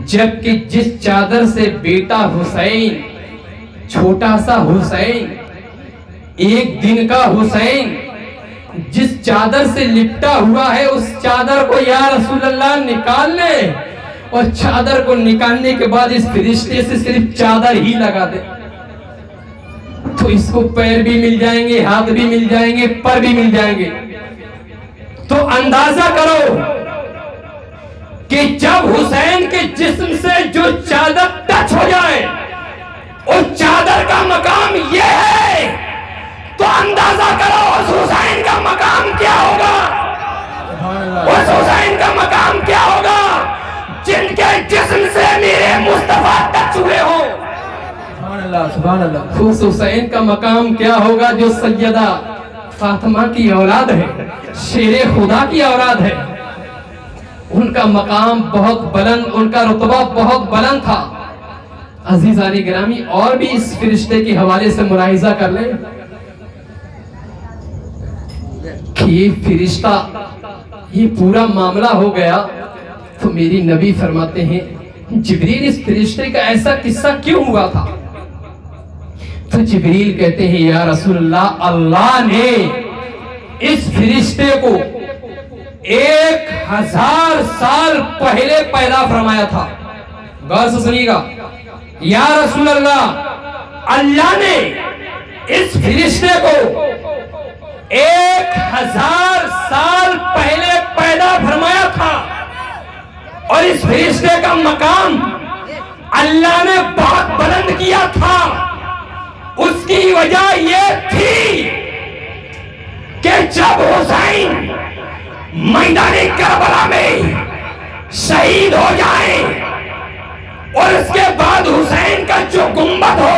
जबकि जिस चादर से बेटा हुसैन, छोटा सा हुसैन, एक दिन का हुसैन, जिस चादर से लिपटा हुआ है उस चादर को या रसूल अल्लाह निकाल ले, और चादर को निकालने के बाद इस फरिश्ते से सिर्फ चादर ही लगा दे तो इसको पैर भी मिल जाएंगे, हाथ भी मिल जाएंगे, पर भी मिल जाएंगे। तो अंदाजा करो कि जब हुसैन के जिस्म से जो चादर टच हो जाए, उस चादर का मकाम यह है, तो अंदाजा करो उस हुसैन का मकाम क्या होगा। उस हुसैन का मकाम क्या होगा जिनके जिस्म से मेरे मुस्तफा टच हुए हो। सुभान अल्लाह। उस हुसैन का मकाम क्या होगा जो सैयदा फातिमा की औलाद है, शेरे खुदा की औलाद है। उनका मकाम बहुत बुलंद, उनका रुतबा बहुत बुलंद था। अजीज़ानी गिरामी, और भी इस फरिश्ते के हवाले से मुलाहिजा कर ले कि ये फरिश्ता, ये पूरा मामला हो गया तो मेरी नबी फरमाते हैं जिब्रील इस फरिश्ते का ऐसा किस्सा क्यों हुआ था। तो जिब्रील कहते हैं या रसूलल्लाह, अल्लाह ने इस फरिश्ते को 1000 साल पहले पैदा फरमाया था। गौर से सुनिएगा, या रसूल अल्लाह, अल्लाह ने इस फरिश्ते को 1000 साल पहले पैदा फरमाया था, और इस फरिश्ते का मकाम अल्लाह ने बहुत बुलंद किया था। उसकी वजह यह थी कि जब हुसैन मैदानी करबला में शहीद हो जाए और उसके बाद हुसैन का जो गुंबद हो,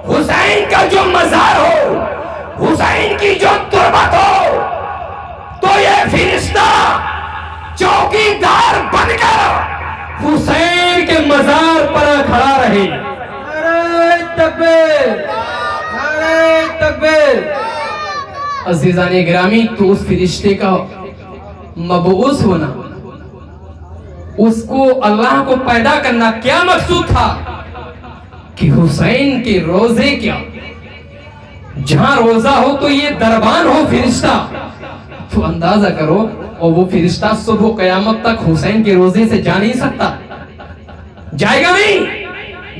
हुसैन का जो मज़ार हो, हुसैन की जो तुरबत हो, तो ये फरिश्ता चौकीदार बनकर हुसैन के मज़ार पर खड़ा रहे। नारे तकबीर, नारे तकबीर। अज़ीज़ाने गिरामी, तो उस फरिश्ते का मबऊस होना, उसको अल्लाह को पैदा करना क्या मकसूद था कि हुसैन के रोजे क्या, जहां रोजा हो तो ये दरबान हो फरिश्ता। तो अंदाजा करो, और वो फरिश्ता सुबह कयामत तक हुसैन के रोजे से जा नहीं सकता, जाएगा नहीं,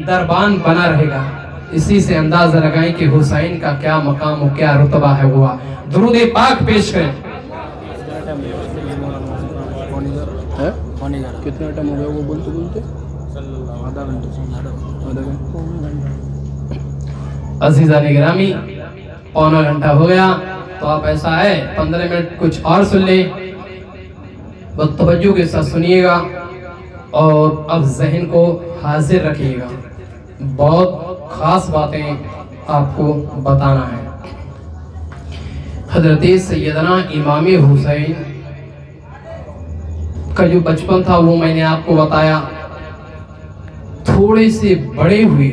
दरबान बना रहेगा। इसी से अंदाजा लगाएं कि हुसैन का क्या मकाम हो, क्या रुतबा है। हुआ दुरूद पाक पेश करें। कितना टाइम हो गया वो बोलते बोलते? आधा घंटा। अज़ीज़ाने गिरामी, पौना घंटा हो गया, तो आप ऐसा है 15 मिनट कुछ और सुन ले, बस तवज्जो के साथ सुनिएगा और अब जहन को हाजिर रखिएगा। बहुत खास बातें आपको बताना है। हज़रत सैयदना इमाम हुसैन का जो बचपन था वो मैंने आपको बताया। थोड़े से बड़े हुए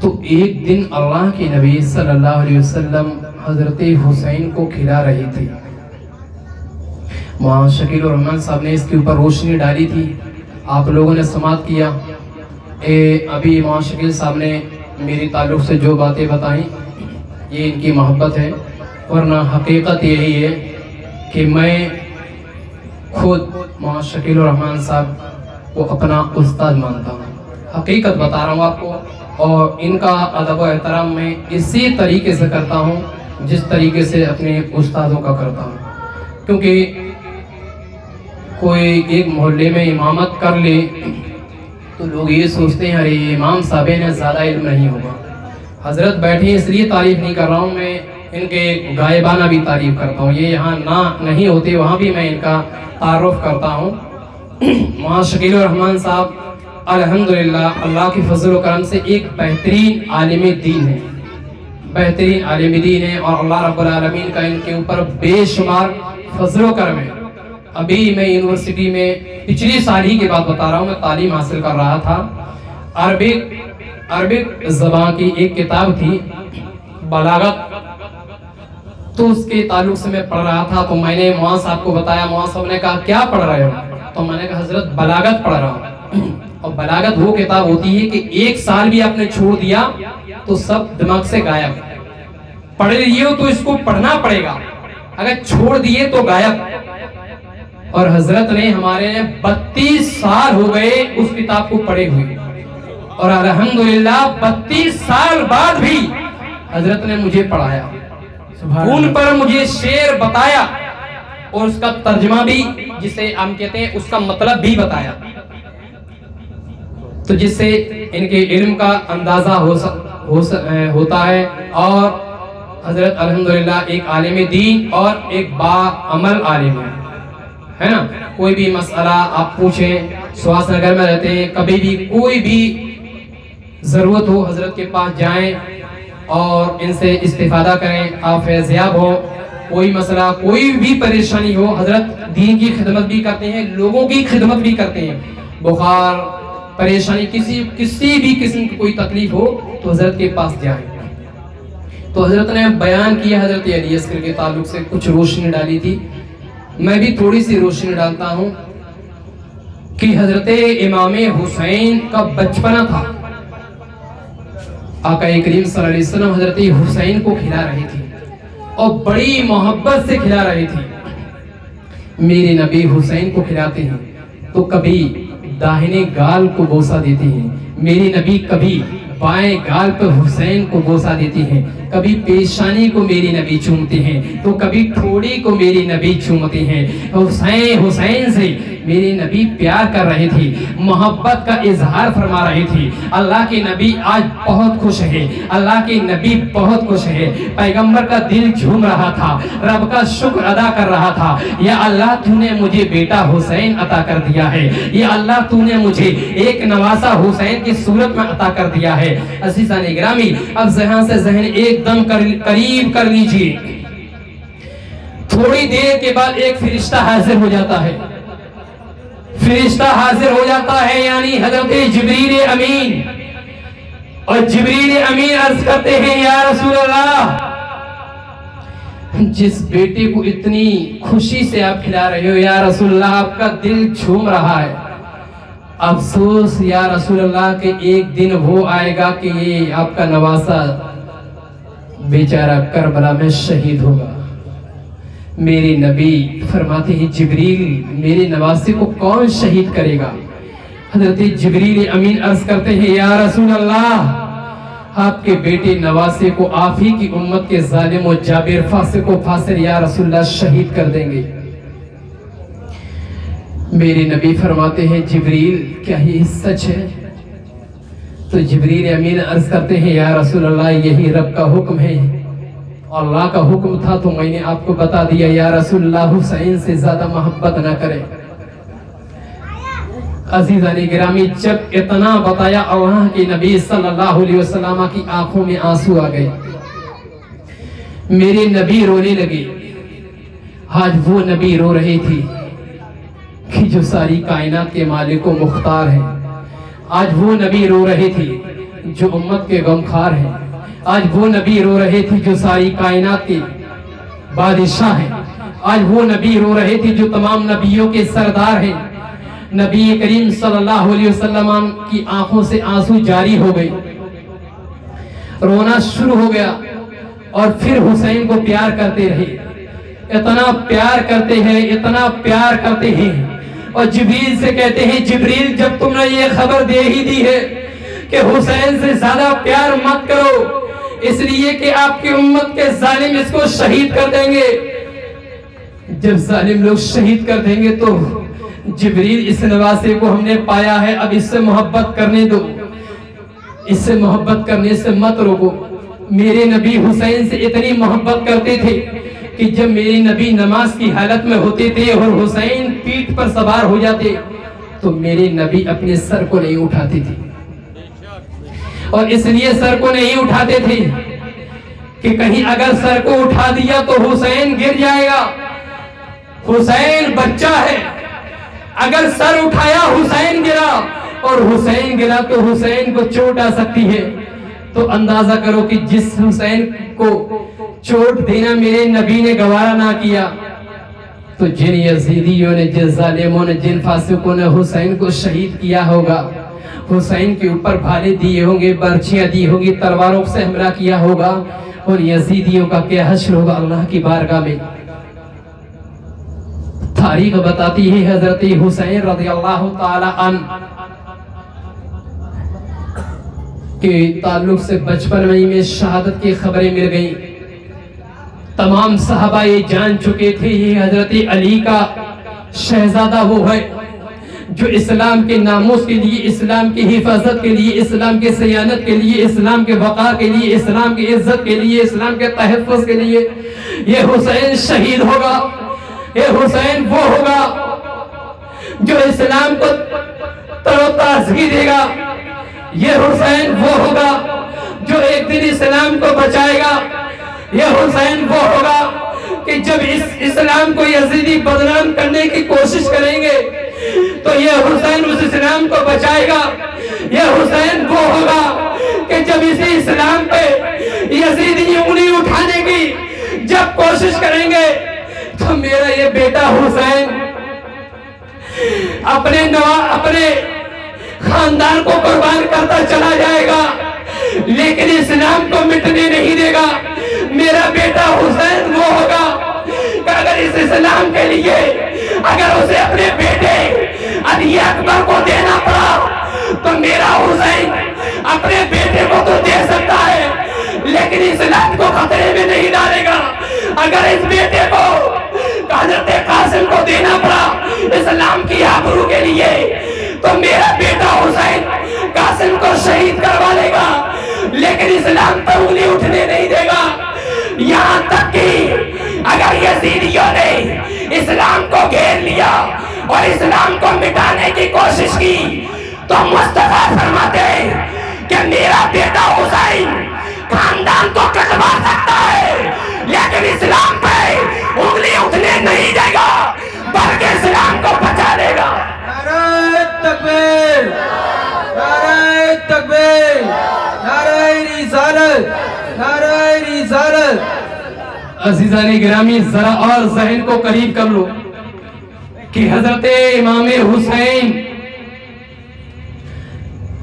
तो एक दिन अल्लाह के नबी सल्लल्लाहु अलैहि वसल्लम हज़रत हुसैन को खिला रही थी। वहाँ शकील और रहमान साहब ने इसके ऊपर रोशनी डाली थी, आप लोगों ने समात किया। अभी इमाम शकील साहब ने मेरी ताल्लुक़ से जो बातें बताई, ये इनकी मोहब्बत है, वरना हकीकत यही है कि मैं खुद इमाम शकील और रहमान साहब को अपना उस्ताद मानता हूँ। हकीकत बता रहा हूँ आपको, और इनका अदब व एहतराम मैं इसी तरीके से करता हूँ जिस तरीके से अपने उस्तादों का करता हूँ। क्योंकि कोई एक मोहल्ले में इमामत कर ले तो लोग ये सोचते हैं अरे इमाम साहब ने ज़्यादा इल्म नहीं होगा। हजरत बैठे इसलिए तारीफ़ नहीं कर रहा हूँ, मैं इनके गायबाना भी तारीफ़ करता हूँ। ये यहाँ ना नहीं होते वहाँ भी मैं इनका तारुफ करता हूँ। वहाँ शकील रहमान साहब अल्हम्दुलिल्लाह अल्लाह की फजल व करम से एक बेहतरीन आलिम दीन है, बेहतरीन आलिम दीन है, और अल्लाह रब्बुल आलमीन का इनके ऊपर बेशुमार फजल व करम है। अभी मैं यूनिवर्सिटी में पिछली साल ही की बात बता रहा हूँ, मैं तालीम हासिल कर रहा था। अरबिक ज़बान की एक किताब थी बलागत, तो उसके ताल्लुक से मैं पढ़ रहा था। तो मैंने मुआ साहब को बताया, मुआ साहब ने कहा क्या पढ़ रहे हो? तो मैंने कहा हजरत बलागत पढ़ रहा हूँ। और बलागत वो किताब होती है कि 1 साल भी आपने छोड़ दिया तो सब दिमाग से गायब। पढ़ लिए हो तो इसको पढ़ना पड़ेगा, अगर छोड़ दिए तो गायब। और हजरत ने हमारे 32 साल हो गए उस किताब को पढ़े हुए, और अल्हम्दुलिल्लाह 32 साल बाद भी हजरत ने मुझे पढ़ाया, उन पर मुझे शेर बताया और उसका तर्जमा भी, जिसे हम कहते हैं उसका मतलब भी बताया, तो जिससे इनके इल्म का अंदाजा होता है। और हजरत अल्हम्दुलिल्लाह एक आलिम दीन और एक बाअमल आलिम है ना। कोई भी मसला आप पूछें, सुहास नगर में रहते हैं, कभी भी कोई भी जरूरत हो हजरत के पास जाएं और इनसे इस्तिफादा करें, आप फैज़याब हो। कोई मसला, कोई भी परेशानी हो, हजरत दीन की खिदमत भी करते हैं, लोगों की खिदमत भी करते हैं। बुखार, परेशानी, किसी भी किस्म की कोई तकलीफ हो तो हजरत के पास जाएं। तो हजरत ने बयान किया हजरत अली अस्कर के ताल्लुक से, कुछ रोशनी डाली थी, मैं भी थोड़ी सी रोशनी डालता हूँ कि हजरत इमाम हुसैन का बचपना था। आका करीम सल्लल्लाहु अलैहि वसल्लम हजरत हुसैन को खिला रही थी और बड़ी मोहब्बत से खिला रही थी। मेरे नबी हुसैन को खिलाते हैं तो कभी दाहिने गाल को बोसा देते हैं, मेरे नबी कभी बाएं गाल पर हुसैन को बोसा देती हैं, कभी पेशानी को मेरी नबी चूमते हैं तो कभी ठोड़ी को मेरी नबी चूमते हैं। हुसैन से मेरी नबी प्यार कर रही थी, मोहब्बत का इजहार फरमा रही थी। अल्लाह के नबी आज बहुत खुश है, अल्लाह के नबी बहुत खुश है। पैगंबर का दिल झूम रहा था, रब का शुक्र अदा कर रहा था, या अल्लाह तूने मुझे बेटा हुसैन अता कर दिया है, या अल्लाह तूने मुझे एक नवासा हुसैन की सूरत में अता कर दिया है। अज़ीज़ान गिरामी, अब ज़हन से ज़हन एकदम करीब कर लीजिए। थोड़ी देर के बाद एक फरिश्ता हाजिर हो जाता है, फरिश्ता हाजिर हो जाता है यानी हजरत जिब्रील अमीन। और जिब्रील अमीन अर्ज करते हैं, या रसूल अल्लाह, जिस बेटे को इतनी खुशी से आप खिला रहे हो या रसूल अल्लाह, आपका दिल झूम रहा है। अफसोस या रसूल अल्लाह के एक दिन वो आएगा कि ये आपका नवासा बेचारा करबला में शहीद होगा। मेरे नबी फरमाते हैं, जिब्रील, मेरे नवासे को कौन शहीद करेगा? हजरत जिब्रील अमीन अर्ज करते हैं, या रसूल अल्लाह, आपके बेटे नवासे को आप ही की उम्मत के जालिम और जाबिर फासिक को फासिर या रसूल अल्लाह शहीद कर देंगे। मेरे नबी फरमाते हैं, जिब्रील, क्या ये सच है? तो जिब्रील अमीन अर्ज करते हैं, या रसूल अल्लाह, यही रब का हुक्म है, अल्लाह का हुक्म था तो मैंने आपको बता दिया। या रसूल अल्लाह, हुसैन से ज्यादा मोहब्बत ना करें। अज़ीज़ान गिरामी, जब इतना बताया अल्लाह के नबी सल्लल्लाहु अलैहि वसल्लम की आंखों में आंसू आ गए, मेरे नबी रोने लगे। आज वो नबी रो रही थी कि जो सारी कायनात के मालिक व मुख्तार है। आज वो नबी रो रहे थे जो उम्मत के गमखार हैं। आज वो नबी रो रहे थे जो सारी कायनात के बादशाह हैं। आज वो नबी रो रहे थे जो तमाम नबियों के सरदार हैं। नबी करीम सल्लल्लाहु अलैहि वसल्लम की आंखों से आंसू जारी हो गए, रोना शुरू हो गया और फिर हुसैन को प्यार करते रहे। इतना प्यार करते हैं, इतना प्यार करते हैं। और जिब्रील से कहते हैं, जिब्रील, जब तुमने ये खबर दे ही दी है कि हुसैन से ज्यादा प्यार मत करो, इसलिए कि आपकी उम्मत के जालिम इसको शहीद कर देंगे। जब जालिम लोग शहीद कर देंगे तो जिब्रील, इस नवासे को हमने पाया है, अब इससे मोहब्बत करने दो, इससे मोहब्बत करने से मत रोको। मेरे नबी हुसैन से इतनी मोहब्बत करते थे कि जब मेरे नबी नमाज की हालत में होते थे और हुसैन पीठ पर सवार हो जाते तो मेरे नबी अपने सर को नहीं उठाते थे। और इसलिए सर को नहीं उठाते थे कि कहीं अगर सर को उठा दिया तो हुसैन गिर जाएगा। हुसैन बच्चा है, अगर सर उठाया हुसैन गिरा और हुसैन गिरा तो हुसैन को चोट आ सकती है। तो अंदाजा करो कि जिस हुसैन को चोट देना मेरे नबी ने गवारा ना किया तो जिन यजीदियों ने, जिन जालिमों ने, जिन फासिकों ने हुसैन को शहीद किया होगा, हुसैन के ऊपर भाले दिए होंगे, बर्छियां दी होंगी, तलवारों से हमला किया होगा, और यजीदियों का क्या हश्र होगा अल्लाह की बारगाह में। तारीख बताती है हजरत हुसैन रज़ियल्लाहु ताला अन्हु के ताल्लुक से बचपन में शहादत की खबरें मिल गई। तमाम सहाबा ये जान चुके थे ये हजरत अली का शहजादा वो है जो इस्लाम के नामूस के लिए, इस्लाम की हिफाजत के लिए, इस्लाम के सियानत के लिए, इस्लाम के वक़ार के लिए, इस्लाम की इज्जत के लिए, इस्लाम के तहफ़्फ़ुज़ के लिए ये हुसैन शहीद होगा। ये हुसैन वो होगा जो इस्लाम को तरोताज़गी देगा। ये हुसैन वो होगा जो एक दिन इस्लाम को बचाएगा। ये हुसैन वो होगा कि जब इस इस्लाम को यजीदी बदनाम करने की कोशिश करेंगे तो ये हुसैन उस इस्लाम को बचाएगा। ये हुसैन वो होगा कि जब इसी इस्लाम पे यजीदी उंगली उठाने की जब कोशिश करेंगे तो मेरा ये बेटा हुसैन अपने खानदान को कुर्बान करता चला जाएगा, लेकिन इस्लाम को मिटने नहीं देगा। मेरा बेटा हुसैन वो होगा कि अगर इस इस्लाम के लिए अगर उसे अपने बेटे अली अकबर को देना पड़ा तो मेरा हुसैन अपने बेटे को तो दे सकता है, लेकिन इस्लाम को खतरे में नहीं डालेगा। अगर इस बेटे को हज़रत कासिम को देना पड़ा इस्लाम की आबरू के लिए तो मेरा बेटा हुसैन कासिम को शहीद करवा लेगा, लेकिन इस्लाम पर उंगली उठने नहीं देगा। यहाँ तक कि अगर यजीदियों ने इस्लाम को घेर लिया और इस्लाम को मिटाने की कोशिश की तो मुस्तफा फरमाते कि मेरा बेटा हुसैन खानदान को कटवा सकता है, लेकिन इस्लाम पे उंगली उठने नहीं देगा, बल्कि इस्लाम को बचा लेगा। नारे तकबीर, नारे तकबीर, नारे रिसालत, नारे रिसालत। अज़ीज़ाने गिरामी जरा और ज़हन को करीब कर लो कि हजरत इमाम हुसैन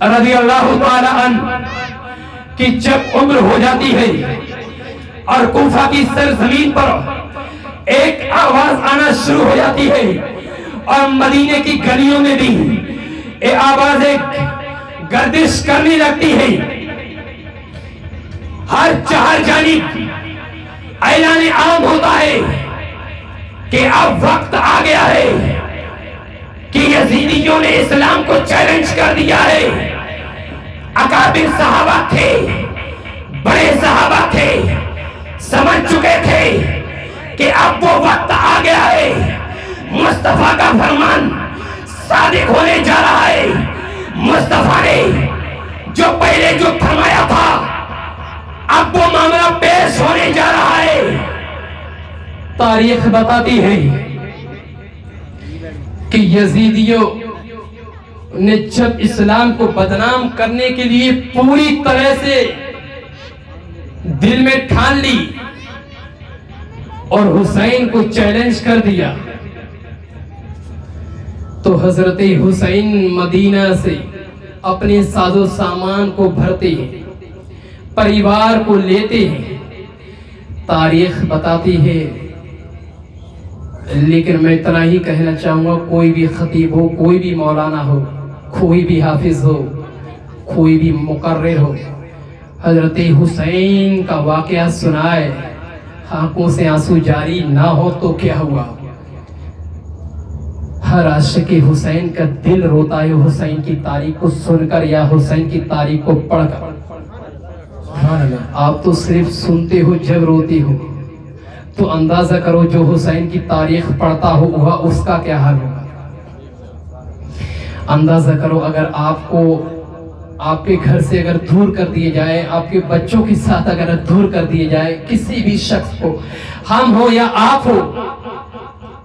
रज़ियल्लाहु ताला अन्हु कि जब उम्र हो जाती है और कूफा की सरजमीन पर एक आवाज आना शुरू हो जाती है और मदीने की गलियों में भी ये आवाज एक गर्दिश करने लगती है। हर चार जानिब ऐलान आम होता है कि अब वक्त आ गया है कि यजीदियों ने इस्लाम को चैलेंज कर दिया है। अकाबिर सहाबा थे, बड़े सहाबा थे, समझ चुके थे कि अब वो वक्त आ गया है, मुस्तफा का फरमान सादिक होने जा रहा है। मुस्तफा ने जो पहले जो फरमाया था अब वो मामला पेश होने जा रहा है। तारीख बताती है कि यजीदियों ने जब इस्लाम को बदनाम करने के लिए पूरी तरह से दिल में ठान ली और हुसैन को चैलेंज कर दिया तो हजरत हुसैन मदीना से अपने साजो सामान को भरते हैं, परिवार को लेते हैं। तारीख बताती है, लेकिन मैं इतना ही कहना चाहूँगा, कोई भी खतीब हो, कोई भी मौलाना हो, कोई भी हाफिज हो, कोई भी मुकर्रिर हो, हजरत हुसैन का वाक़या सुनाए, आंखों से आंसू जारी ना हो तो क्या हुआ। हर आशिक हुसैन का दिल रोता है हुसैन की तारीख को सुनकर या हुसैन की तारीख को पढ़कर। आप तो सिर्फ सुनते हो, जब रोते हो तो अंदाजा करो जो हुसैन की तारीख पढ़ता हो हुआ उसका क्या हाल होगा। अंदाजा करो अगर आपको आपके घर से अगर दूर कर दिए जाए, आपके बच्चों के साथ अगर दूर कर दिए जाए, किसी भी शख्स को, हम हो या आप हो,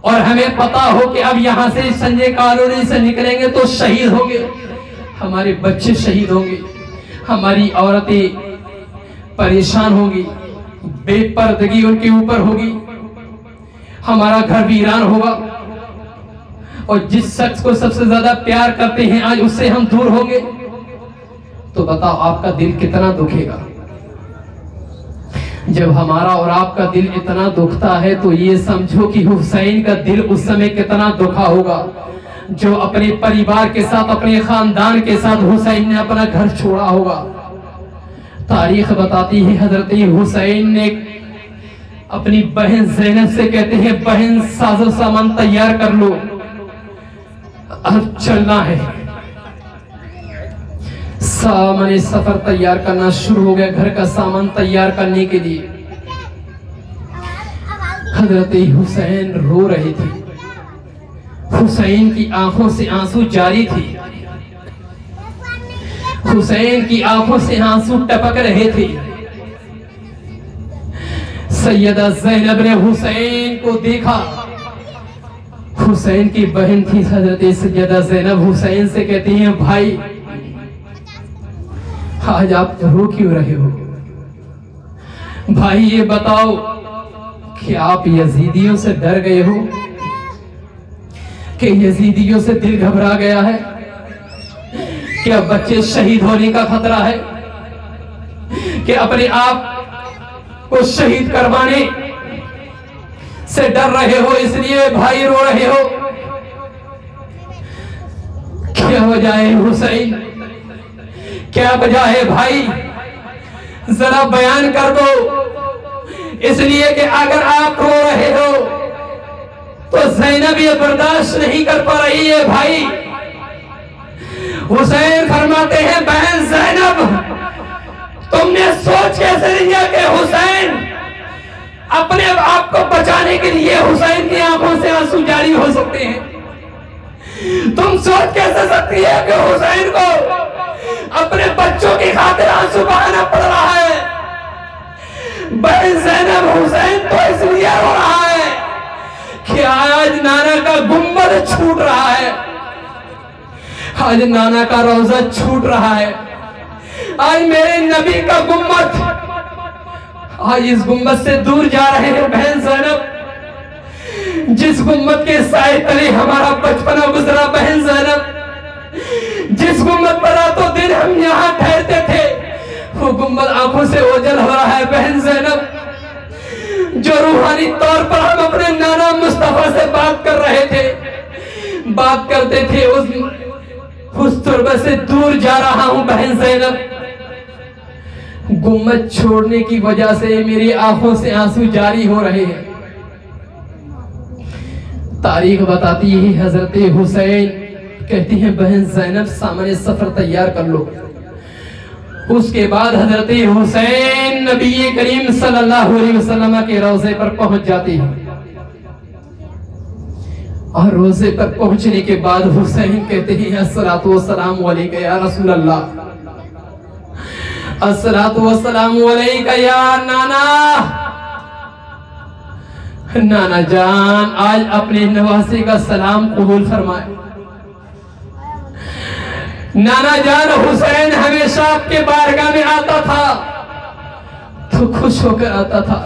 और हमें पता हो कि अब यहाँ से संजय कॉलोनी से निकलेंगे तो शहीद होंगे, हमारे बच्चे शहीद होंगे, हमारी औरतें परेशान होंगी, बेपर्दगी उनके ऊपर होगी, हमारा घर वीरान होगा। और जिस शख्स को सबसे ज्यादा प्यार करते हैं आज उससे हम दूर होंगे, तो बताओ आपका दिल कितना दुखेगा। जब हमारा और आपका दिल इतना दुखता है तो ये समझो कि हुसैन का दिल उस समय कितना दुखा होगा, जो अपने परिवार के साथ, अपने खानदान के साथ हुसैन ने अपना घर छोड़ा होगा। तारीख बताती है हजरत हुसैन ने अपनी बहन ज़ैनब से कहते हैं, बहन साजो सामान तैयार कर लो, अब चलना है। सामान सफर तैयार करना शुरू हो गया, घर का सामान तैयार करने के लिए। हजरत हुसैन रो रहे थे, हुसैन की आंखों से आंसू जारी थी, हुसैन की आंखों से आंसू टपक रहे थे। सैयदा ज़ैनब ने हुसैन को देखा, हुसैन की बहन थी हजरत सैयदा ज़ैनब, हुसैन से कहती हैं, भाई आज आप रो क्यों रहे हो? भाई ये बताओ कि आप यजीदियों से डर गए हो, कि यजीदियों से दिल घबरा गया है, क्या बच्चे शहीद होने का खतरा है, कि अपने आप को शहीद करवाने से डर रहे हो इसलिए भाई रो रहे हो? क्या वजह है हुसैन, क्या वजह है भाई, जरा बयान कर दो। इसलिए कि अगर आप रो रहे हो तो ज़ैनब ये बर्दाश्त नहीं कर पा रही है भाई। हुसैन फरमाते हैं, बहन ज़ैनब तुमने सोच कैसे लिया कि हुसैन अपने आप को बचाने के लिए हुसैन की आंखों से आंसू जारी हो सकते हैं? तुम सोच कैसे सकती है कि हुसैन को अपने बच्चों की खातिर आंसू बहाना पड़ रहा है? बहन ज़ैनब हुसैन तो इसलिए रो रहा है कि आज नाना का गुंबद छूट रहा है, आज नाना का रोजा छूट रहा है, आज मेरे नबी का गुंबद, आज इस गुंबद से दूर जा रहे हैं। बहन ज़ैनब, जिस गुंबद के साए तले हमारा बचपना गुजरा, बहन ज़ैनब जिस गुंबद पर रातों दिन हम यहाँ ठहरते थे, वो गुंबद आंखों से ओझल हो रहा है। बहन ज़ैनब, जो रूहानी तौर पर हम अपने नाना मुस्तफा से बात कर रहे थे, बात करते थे, उस तुरबत से दूर जा रहा हूं। बहन ज़ैनब, गुंबद छोड़ने की वजह से मेरी आंखों से आंसू जारी हो रहे हैं। तारीख बताती है हजरत हुसैन कहती हैं, बहन ज़ैनब सामने सफर तैयार कर लो। उसके बाद हजरत हुसैन नबी करीम सल्लल्लाहु अलैहि वसल्लम के रोज़े पर पहुंच जाती है। और रोज़े पर पहुंचने के बाद हुसैन कहते हैं, अस्सलातु वस्सलामु अलैका या रसूल अल्लाह, अस्सलातु वस्सलामु अलैका या नाना। नाना जान आज अपने नवासे का सलाम कबूल फरमाए। नाना जान हुसैन हमेशा आपके बारगाह में आता था तो खुश होकर आता था,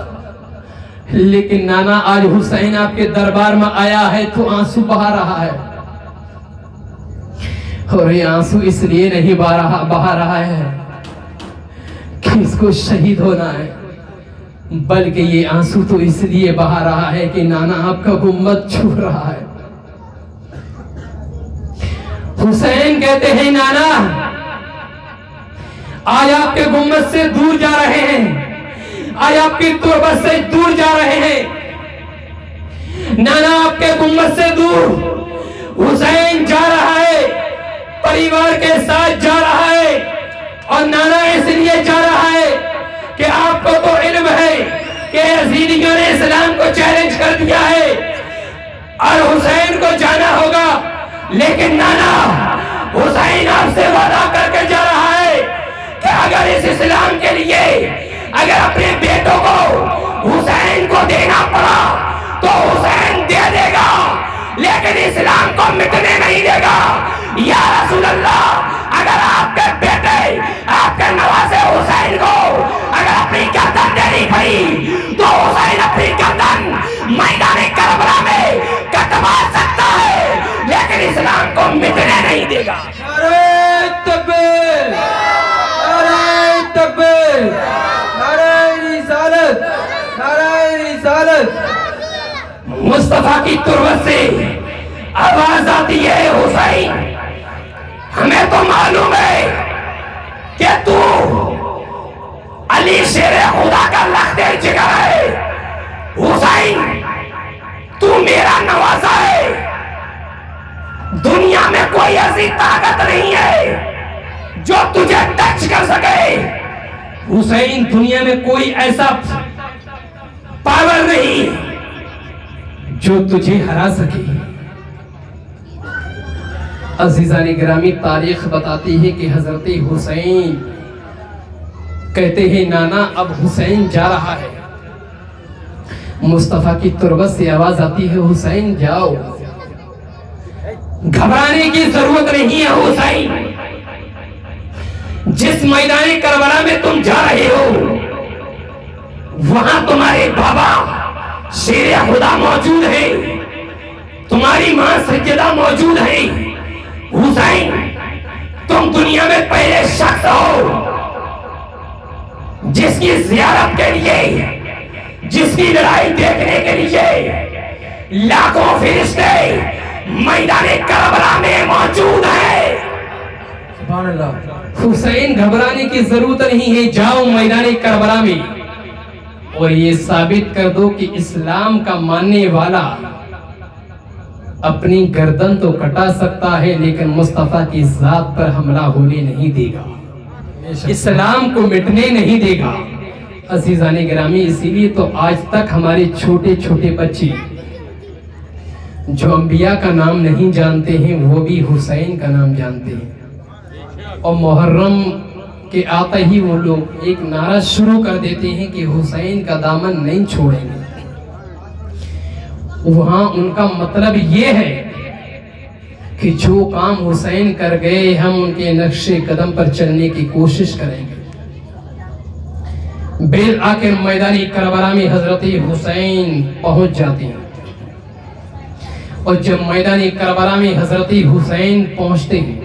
लेकिन नाना आज हुसैन आपके दरबार में आया है तो आंसू बहा रहा है। और ये आंसू इसलिए नहीं बहा रहा है कि इसको शहीद होना है, बल्कि ये आंसू तो इसलिए बहा रहा है कि नाना आपका गुंबद छूट रहा है। हुसैन कहते हैं, नाना आज आपके गुंबद से दूर जा रहे हैं, आज आपकी तुरबत से दूर जा रहे हैं। नाना आपके गुंबद से दूर हुसैन जा रहा है, परिवार के साथ जा रहा है। और नाना इसलिए जा रहा है कि आपको तो इल्म है कि यजीदियों ने इस्लाम को चैलेंज कर दिया है और हुसैन को जाना होगा। लेकिन नाना हुसैन आपसे वादा करके जा रहा है कि अगर इस इस्लाम के लिए अगर अपने बेटों को हुसैन को देना पड़ा तो हुसैन दे देगा, लेकिन इस्लाम को मिटने नहीं देगा। या रसूल अल्लाह, अगर आपके बेटे आपके नवासे हुसैन को अगर अपनी गर्दन देनी पड़ी तो हुसैन अपनी गर्दन मैदान नहीं देगा। नारे तकबीर, नारे तकबीर, नारे रिसालत, नारे रिसालत। मुस्तफा की तुरबत से आवाज आती है, हुसैन हमें तो मालूम है कि तू अली शेर खुदा का लख्ते जिगर है। हुसैन तू मेरा नवाजा है, दुनिया में कोई ऐसी ताकत नहीं है जो तुझे टच कर सके। हुसैन दुनिया में कोई ऐसा पावर नहीं जो तुझे हरा सके। अजीजान गिरामी, तारीख बताती है कि हजरत हुसैन कहते हैं, नाना अब हुसैन जा रहा है। मुस्तफा की तुरबत से आवाज आती है, हुसैन जाओ, घबराने की जरूरत नहीं है हुसैन। जिस मैदान करबला में तुम जा रहे हो वहां तुम्हारे बाबा शेर खुदा मौजूद है, तुम्हारी मां सज्जदा मौजूद है। हुसैन तुम दुनिया में पहले शख्स हो जिसकी जियारत के लिए, जिसकी लड़ाई देखने के लिए लाखों फरिश्ते मैदान करबला में मौजूद है। सुभान अल्लाह। हुसैन घबराने की जरूरत नहीं है, जाओ मैदान करबला में और ये साबित कर दो कि इस्लाम का मानने वाला अपनी गर्दन तो कटा सकता है लेकिन मुस्तफा की जात पर हमला होने नहीं देगा, इस्लाम को मिटने नहीं देगा। अजीजाने गिरामी, इसीलिए तो आज तक हमारे छोटे छोटे बच्चे जो अंबिया का नाम नहीं जानते हैं वो भी हुसैन का नाम जानते हैं। और मुहर्रम के आते ही वो लोग एक नारा शुरू कर देते हैं कि हुसैन का दामन नहीं छोड़ेंगे। वहां उनका मतलब ये है कि जो काम हुसैन कर गए हम उनके नक्शे कदम पर चलने की कोशिश करेंगे। बेल आखिर मैदानी करबला में हजरत हुसैन पहुंच जाते हैं और जब मैदानी करबला में हजरत हुसैन पहुंचते हैं,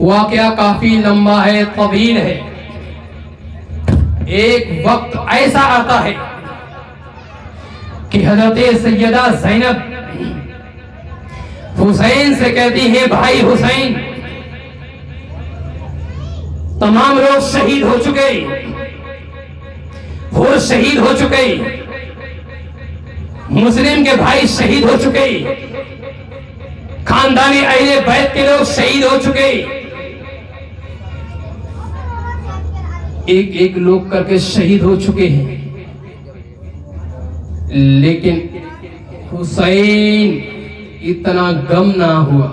वाकया काफी लंबा है, तवील है। एक वक्त ऐसा आता है कि हजरत सैयदा ज़ैनब हुसैन से कहती है, भाई हुसैन, तमाम लोग शहीद हो चुके, वो शहीद हो चुके, मुस्लिम के भाई शहीद हो चुके, खानदानी अहले बैत के लोग शहीद हो चुके, एक एक लोग करके शहीद हो चुके हैं, लेकिन हुसैन इतना गम ना हुआ।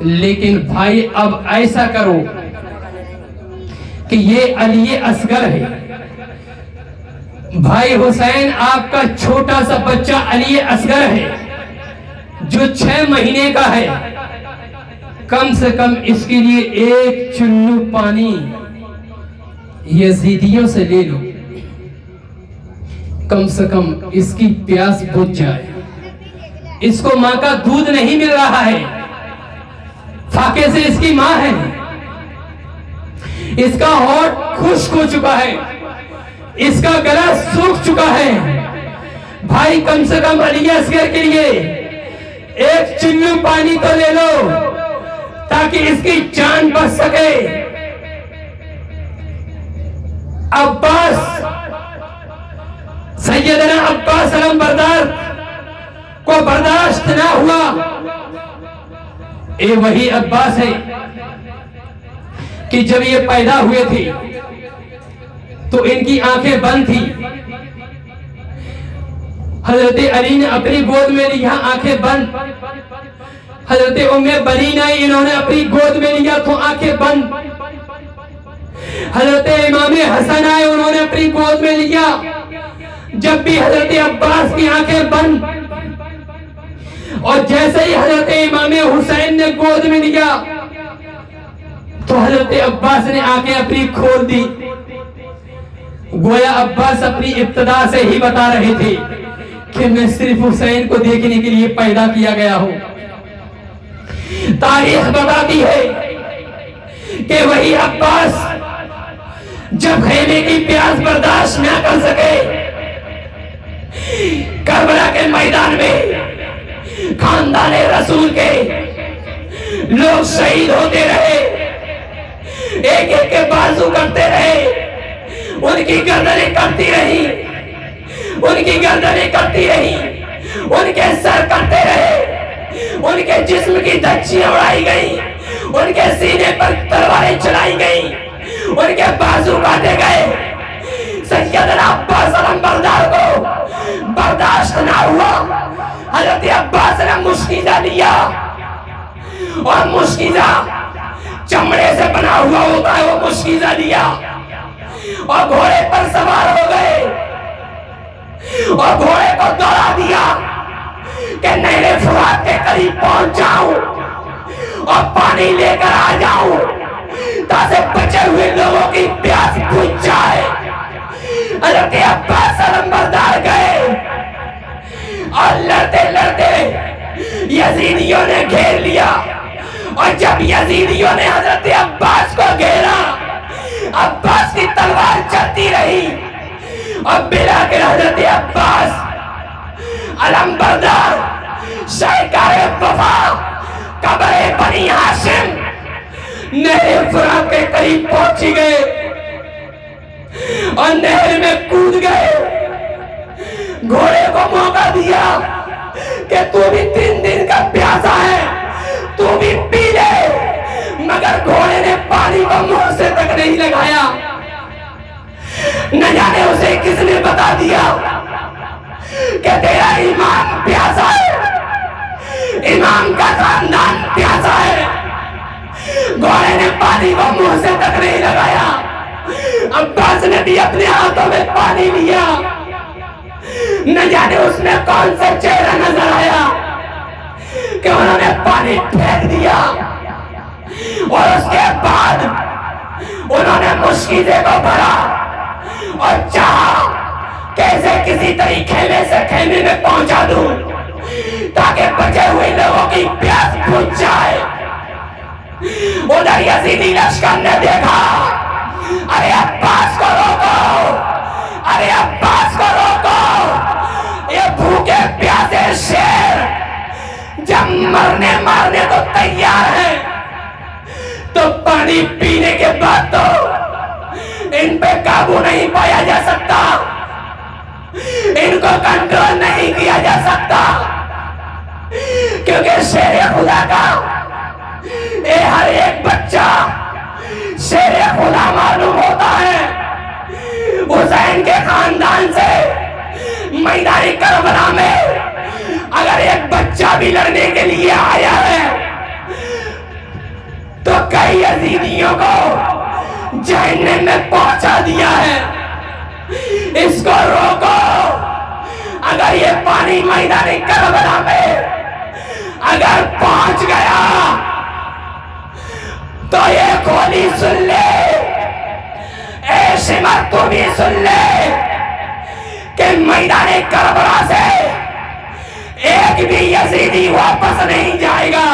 लेकिन भाई अब ऐसा करो कि ये अली असगर है, भाई हुसैन आपका छोटा सा बच्चा अली असगर है जो 6 महीने का है, कम से कम इसके लिए एक चुल्लू पानी यजीदियों से ले लो, कम से कम इसकी प्यास बुझ जाए। इसको मां का दूध नहीं मिल रहा है, फाके से इसकी मां है, इसका होठ खुश्क हो चुका है, इसका गला सूख चुका है। भाई कम से कम अली असगर के लिए एक चुल्लू पानी तो ले लो ताकि इसकी जान बच सके। अब्बास, सैयदना अब्बास अलमबरदार को बर्दाश्त ना हुआ। ये वही अब्बास है कि जब ये पैदा हुए थे तो इनकी आंखें बंद थी, हजरत अली ने अपनी गोद में लिया, आंखें बंद। हजरत उम्मे बनीन आई, इन्होंने अपनी गोद में लिया तो आंखें बंद। हजरत इमाम हसन आए, उन्होंने अपनी गोद में लिया, जब भी हजरत अब्बास की आंखें बंद। और जैसे ही हजरत इमाम हुसैन ने गोद में लिया तो हजरत अब्बास ने आंखें अपनी खोल दी। गोया अब्बास अपनी इब्तिदा से ही बता रहे थे कि मैं सिर्फ हुसैन को देखने के लिए पैदा किया गया हूं। तारीख बताती है कि वही अब्बास जब खेमे की प्यास बर्दाश्त न कर सके, करबला के मैदान में खानदाने रसूल के लोग शहीद होते रहे, एक एक के बाजू करते रहे, उनकी गर्दनें कटती रही, उनकी गर्दनें कटती रही, उनके सर कटते रहे, उनके जिस्म की धज्जियां उड़ाई गई, उनके सीने पर तलवारें चलाई गई, उनके बाजू काटे गए। सैयदना अब्बास अलंबरदार को बर्दाश्त ना हुआ, हजरत अब्बास ने मुश्किजा लिया, और मुश्किजा चमड़े से बना हुआ होता है, वो मुश्किजा लिया और घोड़े पर सवार हो गए और घोड़े को दौड़ा दिया कि नहरे फुरात के करीब पहुंच जाऊं और पानी लेकर आ जाऊं ताकि बचे हुए लोगों की प्यास बुझ जाए। हजरत अब्बास अलंबरदार गए और लड़ते लड़ते यजीदियों ने घेर लिया, और जब यजीदियों ने हजरत अब्बास को घेरा, अब्बास की तलवार चलती रही और बिलाकर हजरत अब्बास अलंबरदार शाहकारे वफा कब्र बनी हाशिम नहर फुरात के करीब पहुंची गए और नहर में कूद गए। घोड़े को मौका दिया कि तू भी 3 दिन का प्यासा है, तू भी पी ले, मगर घोड़े ने पानी को मुंह से तक नहीं लगाया। न जाने उसे किसने बता दिया कि तेरा इमाम प्यासा है, इमाम का खानदान प्यासा है। घोड़े ने पानी को मुंह से तक नहीं लगाया। अब्बास ने भी अपने हाथों में पानी लिया, न जाने उसमें कौन सा चेहरा नजर आया कि उन्होंने पानी फेंक दिया, और उसके बाद उन्होंने मुश्किले को भरा और चाहा कैसे किसी तरीके में से खेमे में पहुंचा दूं ताकि बचे हुए लोगों की प्यास बुझ जाए। उधर यजीदी लश्कर ने देखा, अरे अब्बास को रोको, अरे अब्बास को रोको, ये भूखे प्यासे शेर जब मरने मारने तो तैयार है, तो पानी पीने के बाद तो इन पे काबू नहीं पाया जा सकता, इनको कंट्रोल नहीं किया जा सकता, क्योंकि शेर खुदा का ये हर एक बच्चा शेर खुदा मालूम होता है। हुसैन के खानदान से मैदानी करबला में अगर एक बच्चा भी लड़ने के लिए आया है तो कई यजीदियों को जहन्नम में पहुंचा दिया है। इसको रोको, अगर ये पानी मैदानी करबला में अगर पहुंच गया तो ये गोली सुन ले, ऐसे मत तू भी सुन ले कि मैदानी करबला से एक भी यजीदी वापस नहीं जाएगा।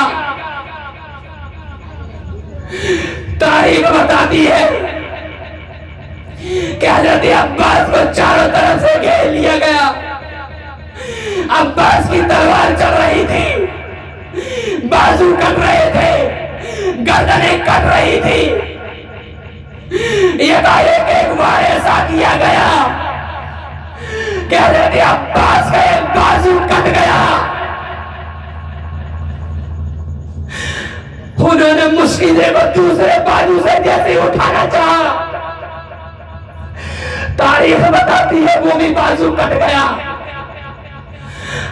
तारीख बताती है कि हजरत अब्बास को चारों तरफ से घेर लिया गया। अब्बास की तलवार चल रही थी, बाजू कट रहे थे, गर्दनें कट रही थी। एकाएक एक बार ऐसा किया गया कि हजरत अब्बास का एक बाजू कट गया। उन्होंने मुश्किले को दूसरे बाजू से जैसे उठाना चाहा, तारीख बताती है वो भी बाजू कट गया।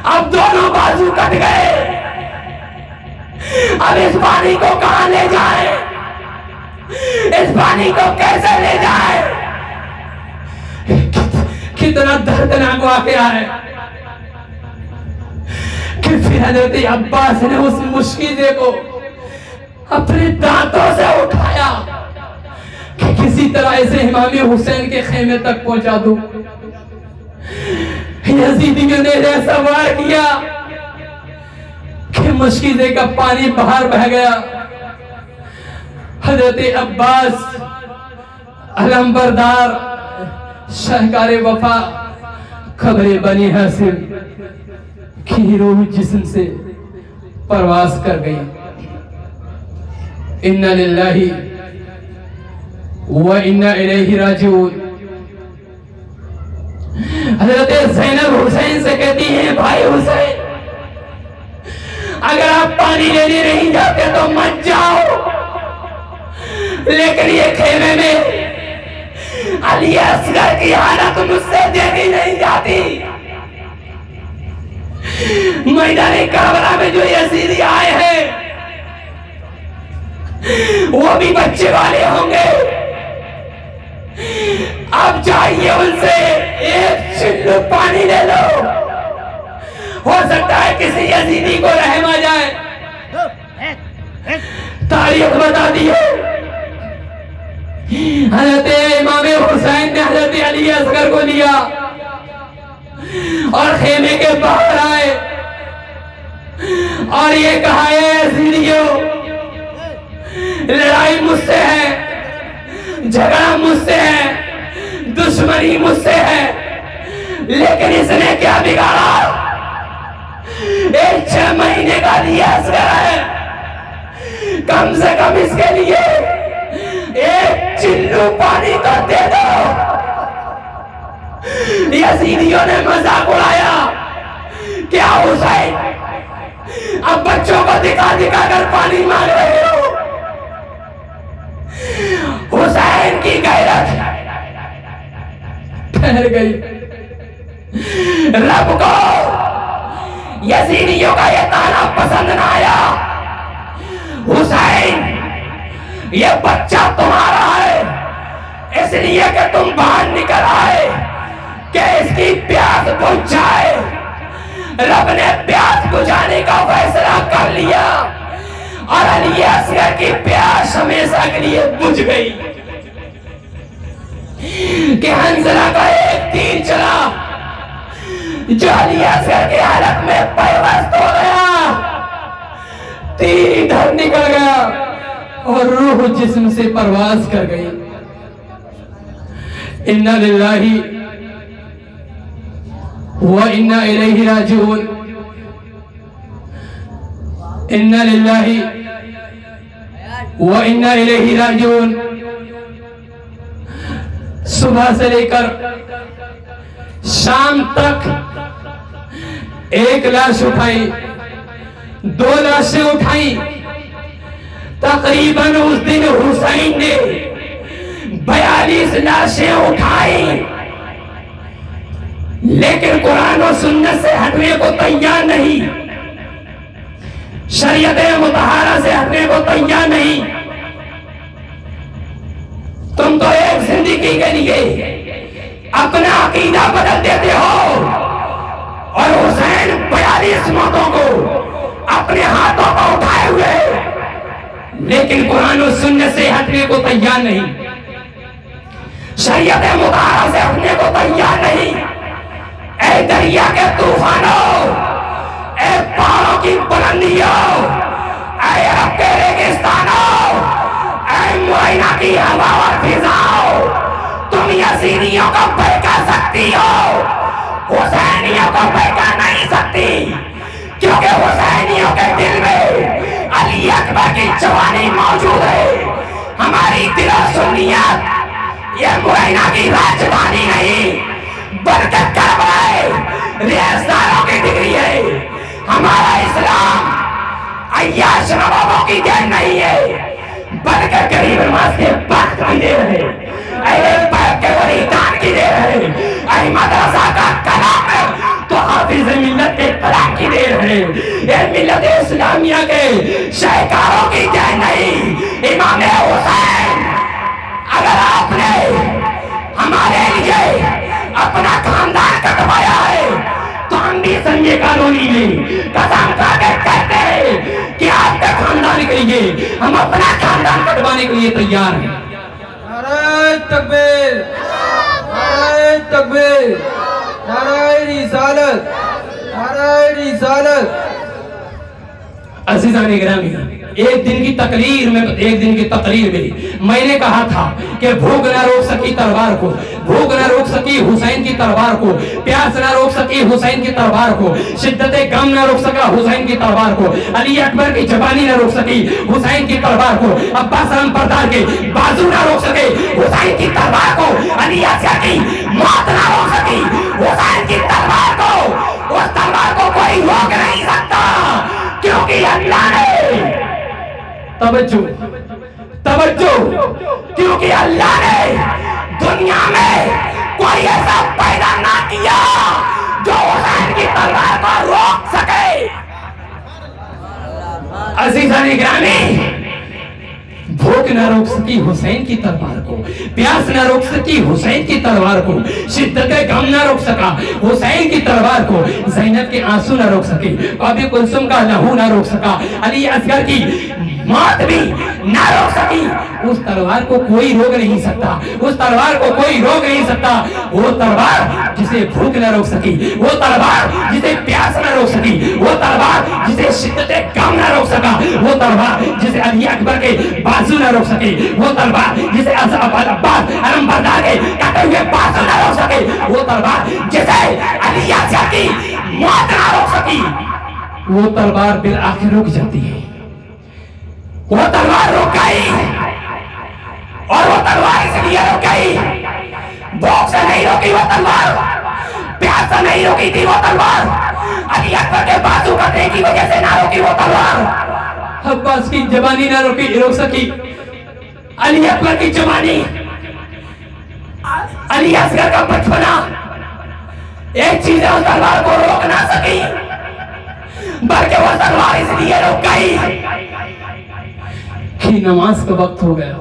अब दोनों बाजू कट गए। अब इस पानी को कहां ले जाए, इस पानी को कैसे ले जाए? कितना दर्दनाक वाकया है कि फिर हजरत अब्बास ने उस मुश्किले को अपने दांतों से उठाया कि किसी तरह इसे इमाम हुसैन के खेमे तक पहुंचा दूं। यजीदियों ने ऐसा वार किया कि मुश्किले का पानी बाहर बह गया। हजरत अब्बास अलंबरदार शाहकार वफा खबरे बनी हासिल की रूह जिस्म से परवास कर गई। इन्ना लिल्लाहि व इन्ना इलैहि राजिऊन। हजरत ज़ैनब हुसैन से कहती हैं, भाई हुसैन, अगर आप पानी लेने नहीं जाते तो मत जाओ, लेकिन ये खेमे में अली असगर की हालत मुझसे देखी नहीं जाती। मैदान करबला में जो यजीदी आए हैं वो भी बच्चे वाले होंगे। अब चाहिए उनसे एक चिल्लू पानी ले लो, हो सकता है किसी यजीदी को रहम आ जाए। तारीख बता दिए, हजरत इमाम हुसैन ने हजरत अली असगर को लिया और खेमे के बाहर आए और ये कहा, यजीदियों, लड़ाई मुझसे है, झगड़ा मुझसे है, दुश्मनी मुझसे है, लेकिन इसने क्या बिगाड़ा? एक 6 महीने का लिया असगर है, कम से कम इसके लिए एक चिल्लू पानी तो दे दो। यजीदियों ने मजाक उड़ाया, क्या हुसैन अब बच्चों को दिखा दिखा कर पानी मांग रहे हो? हुसैन की गैरत ठहर गई। रब को यजीदियों का यह ताना पसंद न आया। हुसैन, ये बच्चा तुम्हारा है, इसलिए कि तुम बाहर निकल आए कि इसकी प्यास बुझ जाए। रब ने प्यास बुझाने का फैसला कर लिया और अली असगर की प्यास हमेशा के लिए बुझ गई कि हंजला का एक तीर चला जो अली असगर की हालत में पैवस्त हो गया। तीर इधर निकल गया और रूह जिस्म से परवास कर गई। इन्ना लिल्लाहि व इन्ना इलैहि राजिऊन। इन्ना लिल्लाहि व इन्ना इलैहि राजिऊन। सुबह से लेकर शाम तक 1 लाश उठाई, 2 लाशें उठाई। तकरीबन उस दिन हुसैन ने 42 लाशें उठाई, लेकिन कुरान और सुन्नत से हटने को तैयार नहीं, शरीयत मुतहरा से हटने को तैयार नहीं। तुम तो एक जिंदगी के लिए अपना अकीदा बदल देते हो और हुसैन 42 मौतों को अपने हाथों को उठाए हुए, लेकिन कुरान और सुन्नत से हटने को तैयार नहीं, शरीयत मुतहरा से हटने को तैयार नहीं। ऐ दरिया के तूफानों, ऐ पहाड़ों की बुलंदियों, ऐ अरब के रेगिस्तानों, ऐ मुआइना की हवा और फिजाओं, तुम यजीदियों को बहका सकती हो, हुसैनियों को बहका नहीं सकती, क्योंकि हुसैनियों के दिल में अली अकबर की जवानी मौजूद है। हमारी दिल सुन्नियत ये मुआइना की राजधानी नहीं बल्कि करबला है, रियासतों की डिग्री है। हमारा इस्लाम अय्याश नवाबों की देन नहीं है बल्कि गरीब नवाज के वक्त की देन है, अहले बैत के बलिदान की देन है, अहले मदरसा का कलाम है तो हाफिज मिल्लत के कलाम की देन है। ये मिल्लत इस्लामिया के शाहकारों की देन नहीं। इमाम हुसैन, अगर आपने हमारे लिए अपना खानदान कटवाया है तो हम भी संजय कॉलोनी में कसम खा के कहते हैं कि आपका खानदान के लिए हम अपना खानदान कटवाने के लिए तैयार हैं। नारे तकबीर, नारे तकबीर, नारे रिसालत, नारे रिसालत। अज़ीज़ान गिरामी, एक दिन की तकरीर में मैंने कहा था कि भूख ना रोक सकी तलवार को, भूख ना रोक सकी हुसैन की तलवार को, प्यास ना रोक सकी हुसैन की तलवार को, शिद्दत गम ना रोक सका हुसैन की तलवार को, अली अकबर की जवानी ना रोक सकी हुसैन की तलवार को, अब्बास अलमबरदार के बाजू ना रोक सके हुसैन की तलवार को, अली असगर की मौत ना रोक सकी हुसैन की तलवार को। उस तलवार को कोई रोक नहीं सकता, क्योंकि अल्लाह ने तवज्जो क्योंकि अल्लाह ने दुनिया में कोई ऐसा पैदा ना किया जो हुसैन की तलवार को रोक सके। अज़ीज़ान गिरामी, भूख न रोक सकी हुसैन की तलवार को, प्यास न रोक सकी हुसैन की तलवार को, शिद्दत गम न रोक सका हुसैन की तलवार को, ज़ैनब के आंसू न रोक सके, अबी कुलसुम का लहू न रोक सका, अली असगर की मौत भी न रोक सकी। उस तलवार को कोई रोक नहीं सकता, उस तलवार को कोई रोक नहीं सकता। वो तलवार जिसे भूख न रोक सकी, वो तलवार जिसे प्यास न रोक सकी, वो तलवार जिसे शिद्दत गम न रोक सका, वो तलवार जिसे अली अकबर के बाजू न रोक सके, वो तलवार जिसे अब्बास अलमबरदार के कटे हुए बाजू न रोक सके, वो तलवार जिसे अली असगर की मौत न रोक सकी, वो तलवार बिल आखिर रुक जाती है। वो तलवार रुक गई, और वो तलवार इसलिए रुक गई, भूख से नहीं रोकी वो तलवार, प्यास से नहीं रोकी थी वो तलवार, अली अकबर के बाजू कटने की वजह से ना रोकी वो तलवार, अब्बास की जवानी ना रोक सकी, अली अकबर की जवानी, अली असगर का बचपना, एक चीज उस तलवार को रोक ना सकी, बल्कि वो तलवार इसलिए रुक गई कि नमाज का वक्त हो गया,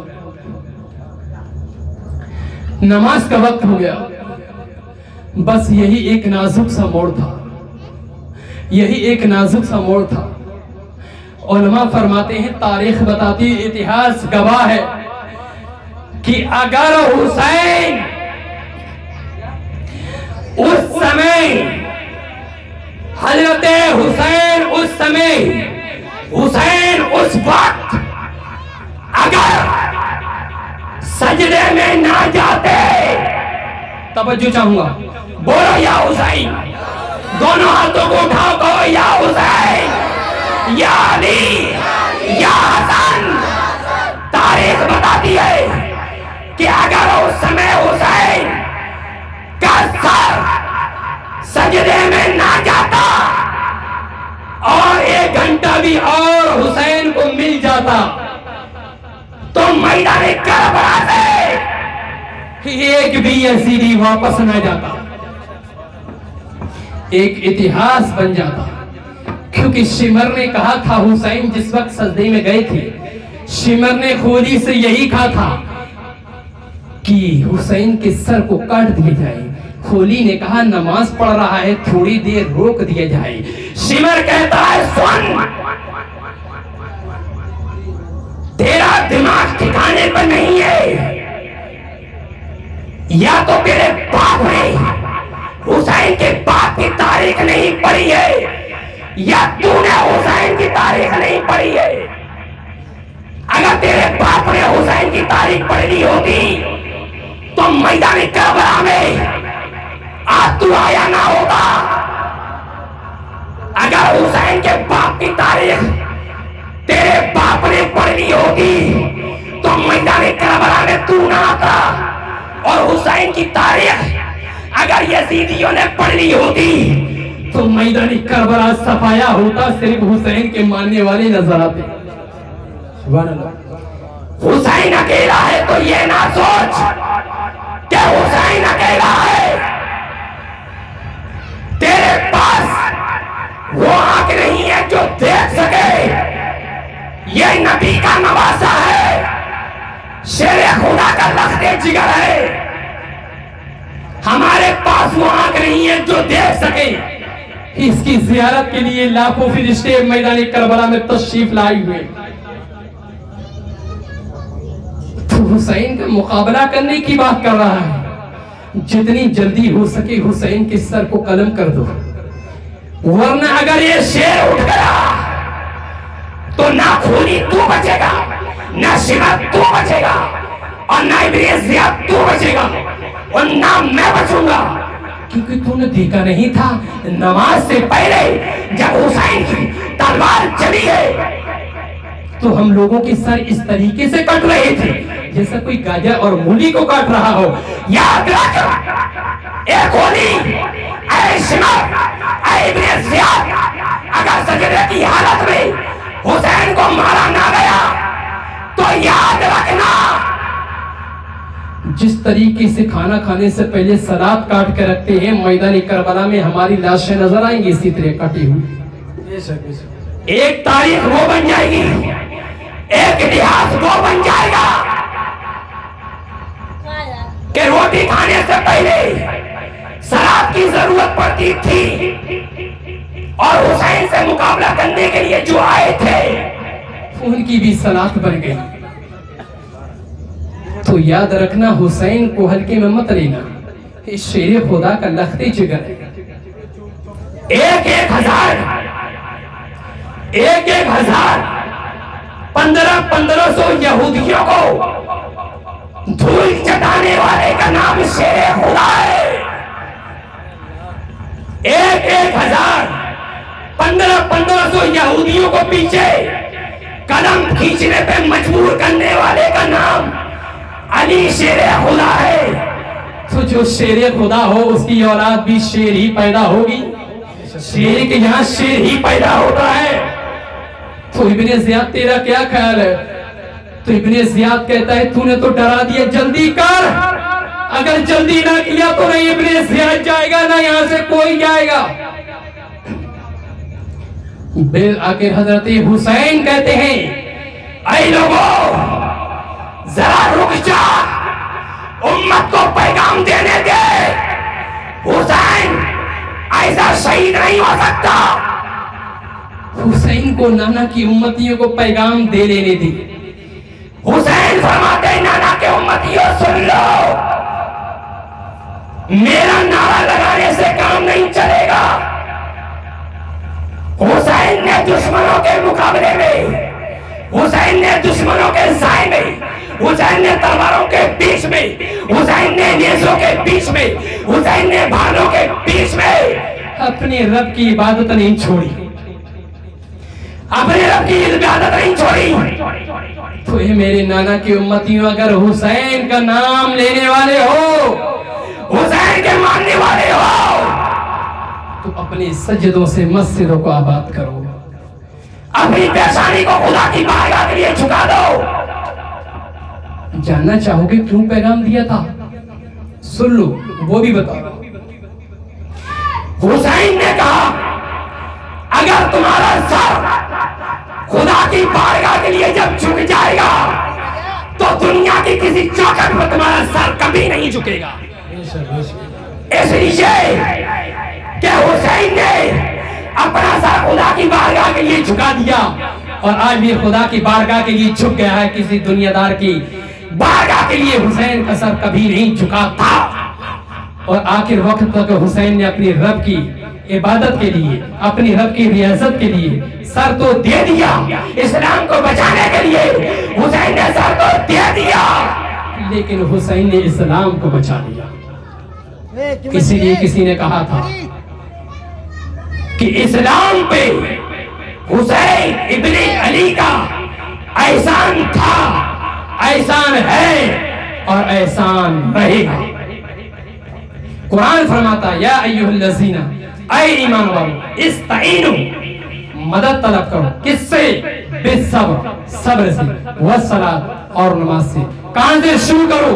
नमाज का वक्त हो गया। बस यही एक नाजुक सा मोड़ था, यही एक नाजुक सा मोड़ था। उलमा फरमाते हैं, तारीख बताती, इतिहास गवाह है कि अगर हुसैन उस समय, हजरत हुसैन उस समय, हुसैन उस वक्त अगर सजदे में ना जाते, तवज्जो चाहूंगा, बोलो या हुसैन, दोनों हाथों को उठाओ, कहो या हुसैन, या अली, या हसन। तारीख बताती है कि अगर उस समय हुसैन का सर सजदे में ना जाता और 1 घंटा भी और हुसैन को मिल जाता तो मैदान करबला से एक भी यजीदी वापस न जाता, एक इतिहास बन जाता। क्योंकि शिमर ने कहा था, हुसैन जिस वक्त सजदे में गए थे, शिमर ने खोली से यही कहा था कि हुसैन के सर को काट दिया जाए। खोली ने कहा, नमाज पढ़ रहा है, थोड़ी देर रोक दिया जाए। शिमर कहता है, सुन, तेरा दिमाग ठिकाने पर नहीं है, या तो तेरे बाप ने हुसैन के बाप की तारीख नहीं पढ़ी है, या तूने हुसैन की तारीख नहीं पढ़ी है। अगर तेरे बाप ने हुसैन की तारीख पढ़ी होती तो मैदान करबला में आज तू आया ना होता। अगर हुसैन के बाप की तारीख तेरे बाप ने पढ़ ली होती तो मैदान करबला में तू ना आता। और हुसैन की तारीख अगर यजीदियों ने पढ़ ली होती तो मैदान करबला सफाया होता, सिर्फ हुसैन के मानने वाले नजर आते। हुसैन अकेला है तो ये ना सोच कि हुसैन अकेला है, तेरे पास वो आंख नहीं है जो देख सके। ये नबी का नवासा है, शेर खुदा का लख्ते जिगर है। हमारे पास वो आंख नहीं है जो देख सके। इसकी जियारत के लिए लाखों फरिश्ते मैदान करबला में तशरीफ लाए हुए। तो हुसैन का मुकाबला करने की बात कर रहा है। जितनी जल्दी हो सके हुसैन के सर को कलम कर दो, वरना अगर ये शेर उठ गया तो ना खूनी तू बचेगा, ना शिमर तू बचेगा, और ना इब्ने ज़ियाद तू बचेगा, और ना मैं बचूंगा। क्योंकि तूने देखा नहीं था नमाज से पहले जब हुसैन की तलवार चली है तो हम लोगों के सर इस तरीके से कट रहे थे जैसा कोई गाजर और मूली को काट रहा हो। याद रख, ए गोली, ए शिमर, ए इब्ने ज़ियाद, अगर सजदे की हालत में हुसैन को मारा ना गया तो याद रखना, जिस तरीके से खाना खाने से पहले सलाद काट के रखते हैं, मैदानी करबला में हमारी लाशें नजर आएंगी इसी तरह कटी हुई। एक तारीख वो बन जाएगी, एक इतिहास वो बन जाएगा कि रोटी खाने से पहले सलाद की जरूरत पड़ती थी, और हुसैन से मुकाबला करने के लिए जो आए थे उनकी भी सलाद बन गई। तो याद रखना, हुसैन को हल्के में मत लेना, इस शेर खुदा का लखते जिगर है। एक एक हजार 1500 यहूदियों को धूल चटाने वाले का नाम शेर खुदा है। एक हजार 1500 यहूदियों को पीछे कदम खींचने पे मजबूर करने वाले का नाम अली शेर खुदा है। तो जो शेर खुदा हो उसकी औलाद भी शेर ही पैदा होगी, शेर के यहाँ शेर ही पैदा होता है। तो इब्ने ज़ियाद तेरा क्या ख्याल है? तो इब्ने ज़ियाद कहता है तूने तो डरा दिया, जल्दी कर, अगर जल्दी ना किया तो नहीं इब्ने ज़ियाद जाएगा ना यहाँ से कोई जाएगा। बिल आखिर हजरत हुसैन कहते हैं, ऐ लोगों जरा रुक जा, उम्मत को पैगाम देने दे, हुसैन ऐसा शहीद नहीं हो सकता। हुसैन को नाना की उम्मतियों को पैगाम दे लेने दी। हुसैन फरमाते नाना के उम्मतियों सुन लो, मेरा नारा लगाने से काम नहीं चलेगा। हुसैन ने दुश्मनों के मुकाबले में, हुसैन ने दुश्मनों के साए में, हुसैन ने तलवारों के बीच में, हुसैन ने नेज़ों के बीच में, हुसैन ने भालों के बीच में अपने रब की इबादत नहीं छोड़ी, अपने रब की इबादत नहीं छोड़ी। तो ये मेरे नाना की उम्मतियों, अगर हुसैन का नाम लेने वाले हो, हुसैन के मानने वाले हो, तो अपने सजदों से मस्जिदों को आबाद करो, अपनी पेशानी को खुदा की बारगाह के लिए झुका दो। जानना चाहोगे क्यों पैगाम दिया था? सुन लो, वो भी बताओ। हुसैन ने कहा अगर तुम्हारा सर खुदा की बारगाह के लिए जब झुक जाएगा तो दुनिया की किसी चौखट पर तुम्हारा सर कभी नहीं झुकेगा। इसलिए कि हुसैन ने अपना सर खुदा की बारगाह के लिए झुका दिया, और आज भी खुदा की बारगाह के लिए झुक गया है। किसी दुनियादार की बारगाह के लिए हुसैन का सर कभी नहीं झुका था। और आखिर वक्त तक हुसैन ने अपनी रब की इबादत के लिए, अपनी रब की रियासत के लिए सर तो दे दिया, इस्लाम को बचाने के लिए हुसैन ने सर तो दे दिया, लेकिन हुसैन ने इस्लाम को बचा लिया। इसीलिए किसी ने कहा था कि इस्लाम पे हुसैन इब्ने अली का एहसान था, एहसान है और एहसान रहेगा। कुरान फरमाता या अय्युहल्लज़ीना, ऐ ईमान वालों, इस्तईनु, मदद तलब करो, किससे? बिस्सब्र, सब्र से, वस्सलात, और नमाज से। कहां से शुरू करो?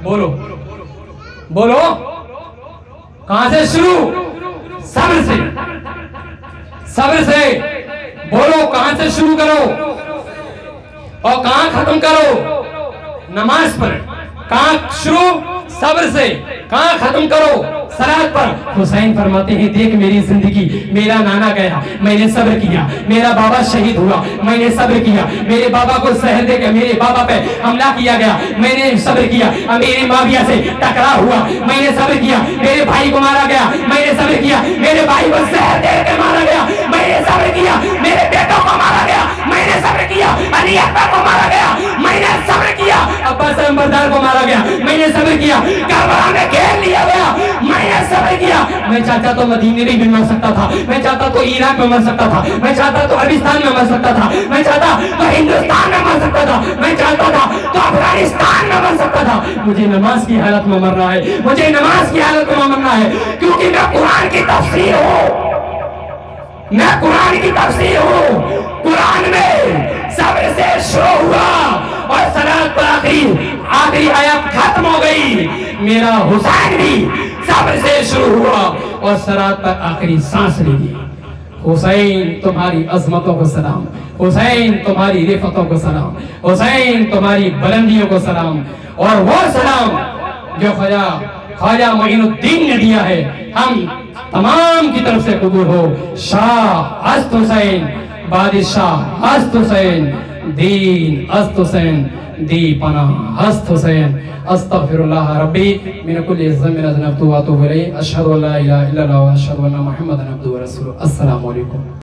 बोलो बोलो, कहां से शुरू? सब्र से, सब्र से। बोलो कहां से शुरू करो और कहां खत्म करो? नमाज पर। कहां शुरू? सब्र से। कहां खत्म करो? सलात पर। हुसैन फरमाते हैं देख मेरी जिंदगी, मेरा नाना गया, मैंने सब्र किया, मेरा बाबा शहीद हुआ, मैंने सब्र किया, मेरे बाबा को जहर देकर मेरे बाबा पे हमला किया गया, मैंने सब्र किया, मेरे माविया से टकराव हुआ, मैंने सब्र किया, मेरे भाई को मारा गया, मैंने सब्र किया, मेरे भाई को जहर देकर मारा गया, मैंने सब्र किया, मेरे बेटों को मारा गया, मैंने सब्र किया। अली अकबर को मारा गया, मैंने सब्र किया। अब्बास नंबरदार को मारा गया, मैंने सब्र किया। करबला में घेर लिया गया, मैंने सब्र किया। मैं चाहता तो मदीने में भी मर सकता था, मैं चाहता तो इराक में मर सकता था, मैं चाहता तो अरबिस्तान में मर सकता था, मैं चाहता तो हिंदुस्तान में मर सकता था, मैं चाहता था तो अफगानिस्तान में मर सकता था। मुझे नमाज की हालत में मरना है, मुझे नमाज की हालत में मरना है, क्योंकि मैं कुरान की तफसीर हूँ, मैं कुरान की तफसीर हूँ। कुरान में सब्र से शुरू हुआ और सलात पर आखिरी आयत खत्म हो गई। मेरा हुसैन भी सब्र से शुरू हुआ और सरात पर आखिरी सांस ली। हुसैन तुम्हारी अजमतों को सलाम, हुसैन तुम्हारी रिफतों को सलाम, हुसैन तुम्हारी बुलंदियों को सलाम, और वो सलाम जो ख्वाजा मोइनुद्दीन ने दिया है हम तमाम की तरफ से कबूल हो। शाह अस्त हुसैन, बादशाह अस्त हुसैन, दीन अस्त हुसैन, दी पनाह अस्त हुसैन। अस्तगफिरुल्लाह रब्बी मिन कुल्लि ज़म्बिन अज़नबतु व अतूबु इलैहि। अशहदु अल्ला इलाहा इल्लल्लाह व अशहदु अन्ना मुहम्मदन अब्दुहु व रसूलुहु। अस्सलामु अलैकुम।